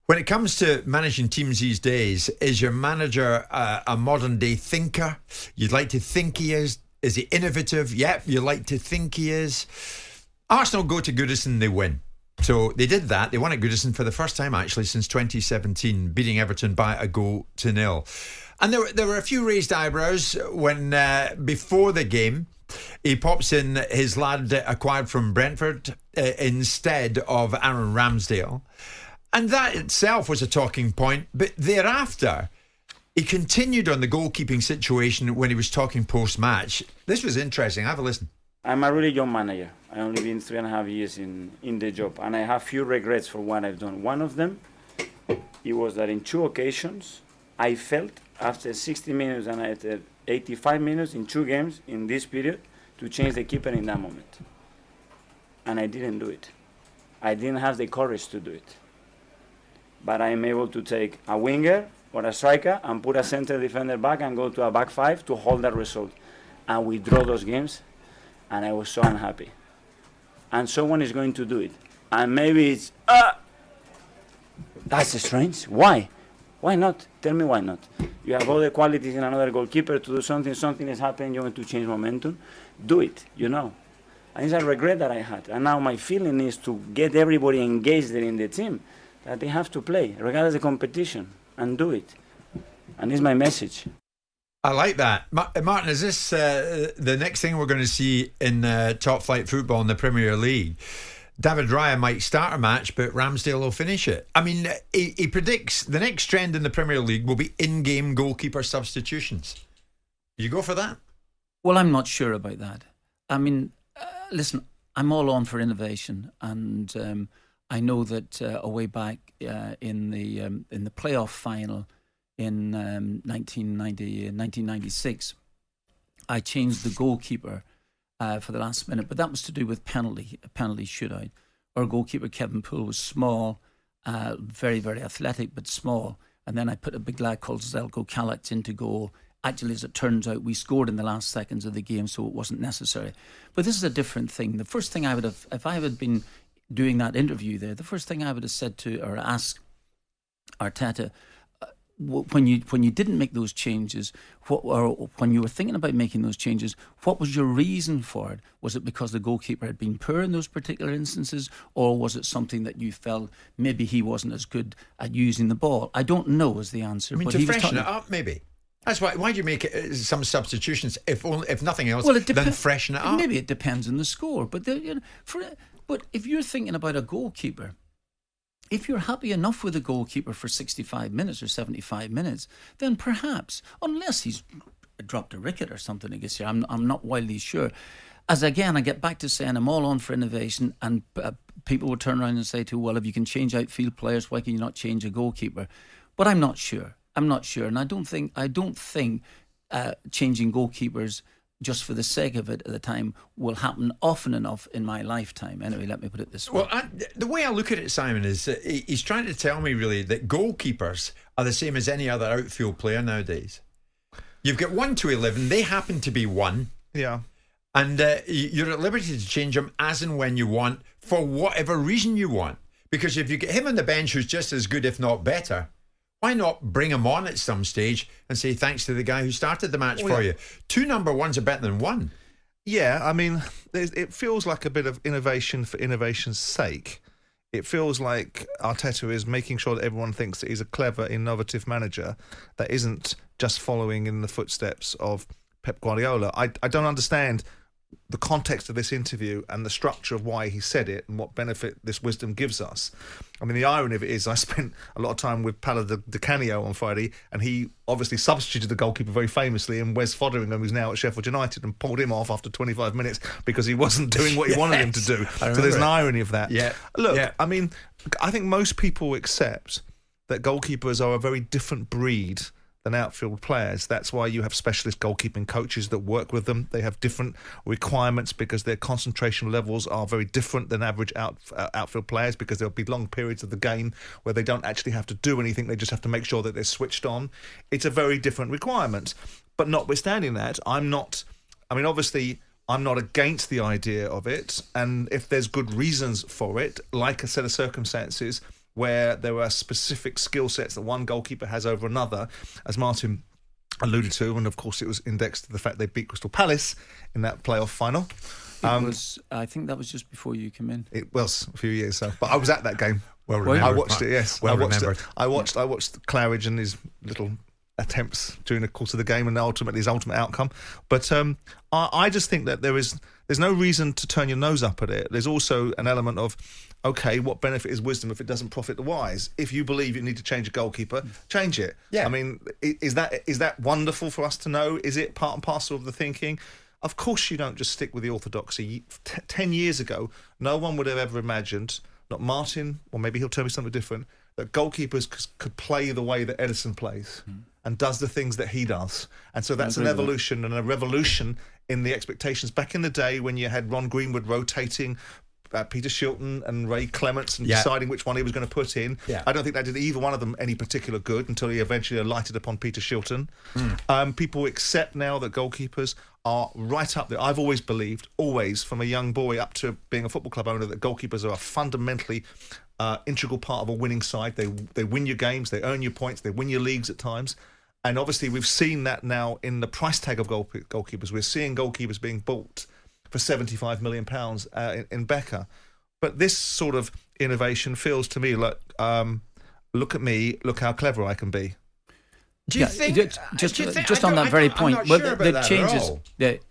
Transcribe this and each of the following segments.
When it comes to managing teams these days, is your manager a modern day thinker? You'd like to think he is. Is he innovative? Yep, you like to think he is. Arsenal go to Goodison, they win. So they did that. They won at Goodison for the first time actually since 2017, beating Everton by 1-0. And there were a few raised eyebrows when before the game he pops in his lad acquired from Brentford instead of Aaron Ramsdale. And that itself was a talking point. But thereafter, he continued on the goalkeeping situation when he was talking post-match. This was interesting. Have a listen. I'm a really young manager. I've only been 3.5 years in the job. And I have few regrets for what I've done. One of them, it was that in 2 occasions, I felt after 60 minutes and after 85 minutes in 2 games in this period to change the keeper in that moment. And I didn't do it. I didn't have the courage to do it. But I am able to take a winger or a striker and put a center defender back and go to a back 5 to hold that result. And we draw those games, and I was so unhappy. And someone is going to do it. And maybe it's, that's strange. Why? Why not? Tell me why not. You have all the qualities in another goalkeeper to do something is happening, you want to change momentum. Do it, And it's a regret that I had. And now my feeling is to get everybody engaged in the team, that they have to play, regardless of the competition, and do it. And it's my message. I like that. Martin, is this the next thing we're going to see in top flight football in the Premier League? David Raya might start a match, but Ramsdale will finish it. I mean, he predicts the next trend in the Premier League will be in-game goalkeeper substitutions. You go for that? Well, I'm not sure about that. I mean, listen, I'm all on for innovation, and I know that a way back in the playoff final in 1996, I changed the goalkeeper for the last minute, but that was to do with a penalty shootout. Our goalkeeper Kevin Poole was small, very, very athletic, but small. And then I put a big lad called Zeljko Kalac into goal. Actually, as it turns out, we scored in the last seconds of the game, so it wasn't necessary. But this is a different thing. The first thing I would have, if I had been doing that interview there, the first thing I would have said to or asked Arteta, when you didn't make those changes, or when you were thinking about making those changes, what was your reason for it? Was it because the goalkeeper had been poor in those particular instances, or was it something that you felt maybe he wasn't as good at using the ball? I don't know is the answer. I mean, but to freshen it up, maybe. That's why. Why do you make some substitutions if nothing else? Then freshen it up. Maybe it depends on the score, but but if you're thinking about a goalkeeper, if you're happy enough with a goalkeeper for 65 minutes or 75 minutes, then perhaps, unless he's dropped a wicket or something this year, I'm not wildly sure. As again, I get back to saying I'm all on for innovation, and people will turn around and say to, well, if you can change outfield players, why can you not change a goalkeeper? But I'm not sure. And I don't think changing goalkeepers just for the sake of it at the time will happen often enough in my lifetime. Anyway, let me put it this way. Well, the way I look at it, Simon, is he's trying to tell me really that goalkeepers are the same as any other outfield player nowadays. You've got 1 to 11. They happen to be 1. Yeah. And you're at liberty to change them as and when you want for whatever reason you want. Because if you get him on the bench who's just as good, if not better, why not bring him on at some stage and say thanks to the guy who started the match for you? 2 number 1s are better than 1. Yeah, I mean, it feels like a bit of innovation for innovation's sake. It feels like Arteta is making sure that everyone thinks that he's a clever, innovative manager that isn't just following in the footsteps of Pep Guardiola. I don't understand the context of this interview and the structure of why he said it and what benefit this wisdom gives us. I mean, the irony of it is I spent a lot of time with Paolo Di Canio on Friday, and he obviously substituted the goalkeeper very famously in Wes Foderingham, who's now at Sheffield United, and pulled him off after 25 minutes because he wasn't doing what he wanted him to do. So there's an irony of that. Yeah. Look, I mean, I think most people accept that goalkeepers are a very different breed than outfield players. That's why you have specialist goalkeeping coaches that work with them. They have different requirements because their concentration levels are very different than average outfield players, because there'll be long periods of the game where they don't actually have to do anything. They just have to make sure that they're switched on. It's a very different requirement. But notwithstanding that, obviously I'm not against the idea of it. And if there's good reasons for it, like a set of circumstances where there are specific skill sets that one goalkeeper has over another, as Martin alluded to, and of course it was indexed to the fact they beat Crystal Palace in that playoff final. I think that was just before you came in. It was a few years ago, but I was at that game. Well remembered. I watched it. Yes, well I watched remembered. it. I watched Claridge and his little attempts during the course of the game, and ultimately his ultimate outcome. But I just think that there's no reason to turn your nose up at it. There's also an element of, okay, what benefit is wisdom if it doesn't profit the wise? If you believe you need to change a goalkeeper, change it. Yeah. I mean, is that wonderful for us to know? Is it part and parcel of the thinking? Of course you don't just stick with the orthodoxy. 10 years ago, no one would have ever imagined, not Martin, or maybe he'll tell me something different, that goalkeepers could play the way that Edison plays and does the things that he does. And so that's an evolution and a revolution in the expectations. Back in the day when you had Ron Greenwood rotating Peter Shilton and Ray Clements and deciding which one he was going to put in. Yeah. I don't think that did either one of them any particular good until he eventually alighted upon Peter Shilton. People accept now that goalkeepers are right up there. I've always believed, from a young boy up to being a football club owner, that goalkeepers are a fundamentally integral part of a winning side. They win your games, they earn your points, they win your leagues at times. And obviously we've seen that now in the price tag of goalkeepers. We're seeing goalkeepers being bought for £75 million in Becca. But this sort of innovation feels to me like, look at me, look how clever I can be. Do you think... Just on that very point, I'm not sure about that changes, at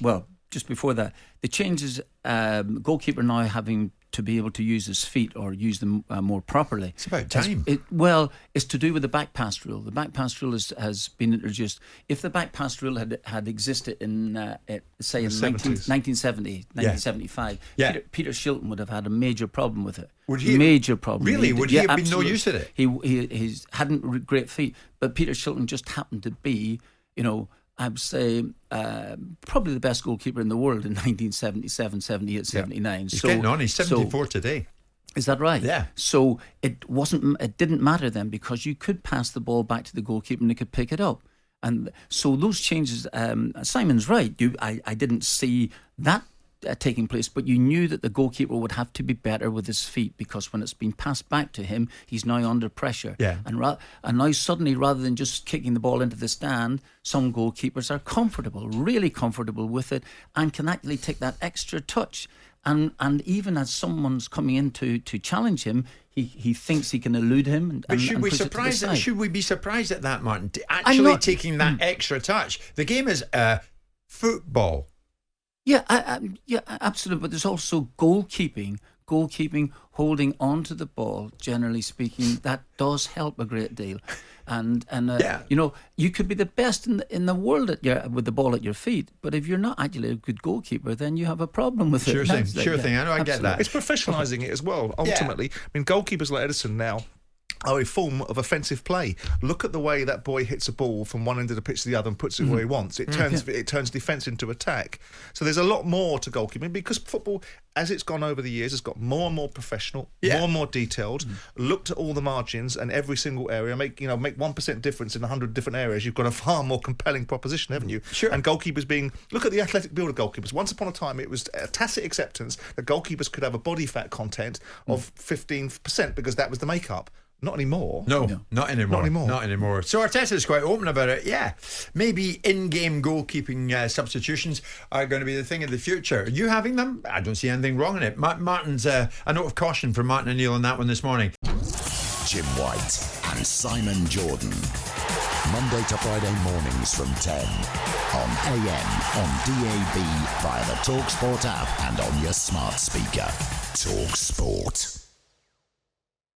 all. just before that, the changes, goalkeeper now having to be able to use his feet or use them more properly. It's about time. It's to do with the back pass rule. The back pass rule has been introduced. If the back pass rule had existed in, say, in 1970, 1975, Peter Shilton would have had a major problem with it. Major problem. Really? Would he have been no use at it? He hadn't great feet, but Peter Shilton just happened to be, I would say, probably the best goalkeeper in the world in 1977, 78, 79. He's getting on. He's 74 today. Is that right? Yeah. So it didn't matter then, because you could pass the ball back to the goalkeeper and he could pick it up. And so those changes, Simon's right. I didn't see that taking place, but you knew that the goalkeeper would have to be better with his feet, because when it's been passed back to him, he's now under pressure. Yeah. And now suddenly, rather than just kicking the ball into the stand, some goalkeepers are really comfortable with it, and can actually take that extra touch. And even as someone's coming in to challenge him, he thinks he can elude him. But should we be surprised at that, Martin? Actually taking that extra touch. The game is football. Yeah, absolutely. But there's also goalkeeping, holding on to the ball. Generally speaking, that does help a great deal. And you could be the best in the world with the ball at your feet, but if you're not actually a good goalkeeper, then you have a problem with it. Sure thing. I know. I get that. It's professionalising it as well. Ultimately, I mean, goalkeepers like Edison now are a form of offensive play. Look at the way that boy hits a ball from one end of the pitch to the other and puts it where he wants. It turns defence into attack. So there's a lot more to goalkeeping, because football, as it's gone over the years, has got more and more professional, more and more detailed. Looked at all the margins and every single area. Make 1% difference in 100 different areas. You've got a far more compelling proposition, haven't you? Sure. And goalkeepers look at the athletic build of goalkeepers. Once upon a time, it was a tacit acceptance that goalkeepers could have a body fat content of 15% because that was the makeup. Not anymore. No, not anymore. So Arteta's quite open about it. Yeah, maybe in-game goalkeeping substitutions are going to be the thing of the future. Are you having them? I don't see anything wrong in it. Martin's a note of caution from Martin O'Neill on that one this morning. Jim White and Simon Jordan. Monday to Friday mornings from 10 on AM, on DAB, via the talkSPORT app and on your smart speaker. talkSPORT.